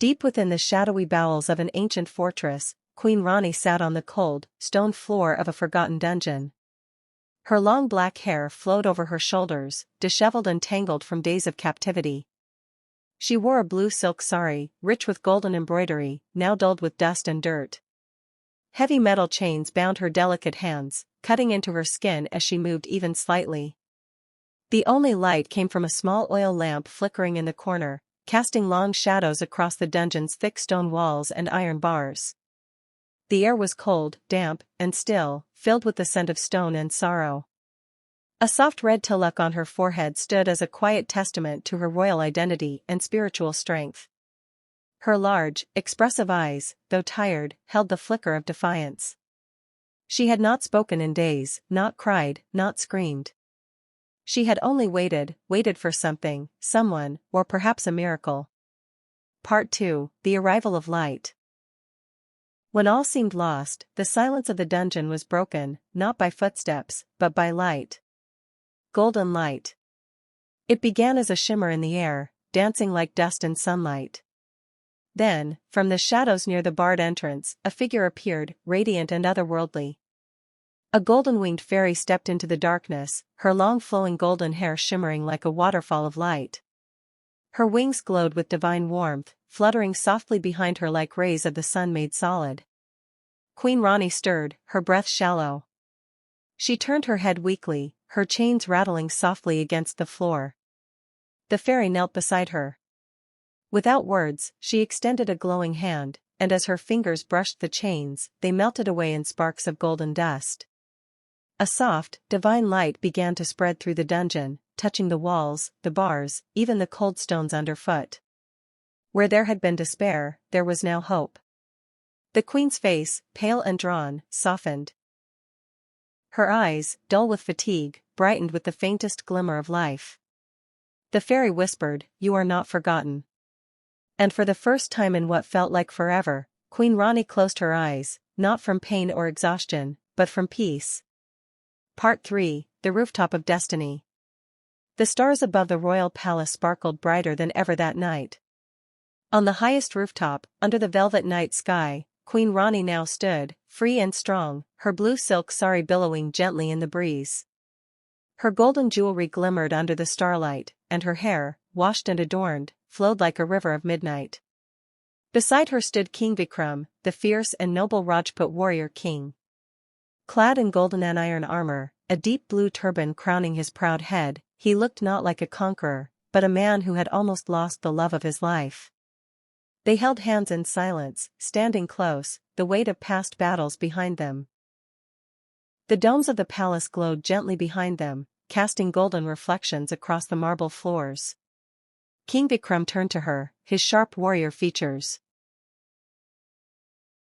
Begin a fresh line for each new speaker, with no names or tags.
Deep within the shadowy bowels of an ancient fortress, Queen Rani sat on the cold, stone floor of a forgotten dungeon. Her long black hair flowed over her shoulders, disheveled and tangled from days of captivity. She wore a blue silk sari, rich with golden embroidery, now dulled with dust and dirt. Heavy metal chains bound her delicate hands, cutting into her skin as she moved even slightly. The only light came from a small oil lamp flickering in the corner, casting long shadows across the dungeon's thick stone walls and iron bars. The air was cold, damp, and still, filled with the scent of stone and sorrow. A soft red tilak on her forehead stood as a quiet testament to her royal identity and spiritual strength. Her large, expressive eyes, though tired, held the flicker of defiance. She had not spoken in days, not cried, not screamed. She had only waited for something, someone, or perhaps a miracle. Part 2: The Arrival of Light. When all seemed lost, the silence of the dungeon was broken, not by footsteps, but by light. Golden light. It began as a shimmer in the air, dancing like dust in sunlight. Then, from the shadows near the barred entrance, a figure appeared, radiant and otherworldly. A golden-winged fairy stepped into the darkness, her long flowing golden hair shimmering like a waterfall of light. Her wings glowed with divine warmth, fluttering softly behind her like rays of the sun made solid. Queen Rani stirred, her breath shallow. She turned her head weakly, her chains rattling softly against the floor. The fairy knelt beside her. Without words, she extended a glowing hand, and as her fingers brushed the chains, they melted away in sparks of golden dust. A soft, divine light began to spread through the dungeon, touching the walls, the bars, even the cold stones underfoot. Where there had been despair, there was now hope. The queen's face, pale and drawn, softened. Her eyes, dull with fatigue, brightened with the faintest glimmer of life. The fairy whispered, "You are not forgotten." And for the first time in what felt like forever, Queen Rani closed her eyes, not from pain or exhaustion, but from peace. Part 3: The Rooftop of Destiny. The stars above the royal palace sparkled brighter than ever that night. On the highest rooftop, under the velvet night sky, Queen Rani now stood, free and strong, her blue silk sari billowing gently in the breeze. Her golden jewelry glimmered under the starlight, and her hair, washed and adorned, flowed like a river of midnight. Beside her stood King Vikram, the fierce and noble Rajput warrior king. Clad in golden and iron armor, a deep blue turban crowning his proud head, he looked not like a conqueror, but a man who had almost lost the love of his life. They held hands in silence, standing close, the weight of past battles behind them. The domes of the palace glowed gently behind them, casting golden reflections across the marble floors. King Vikram turned to her, his sharp warrior features,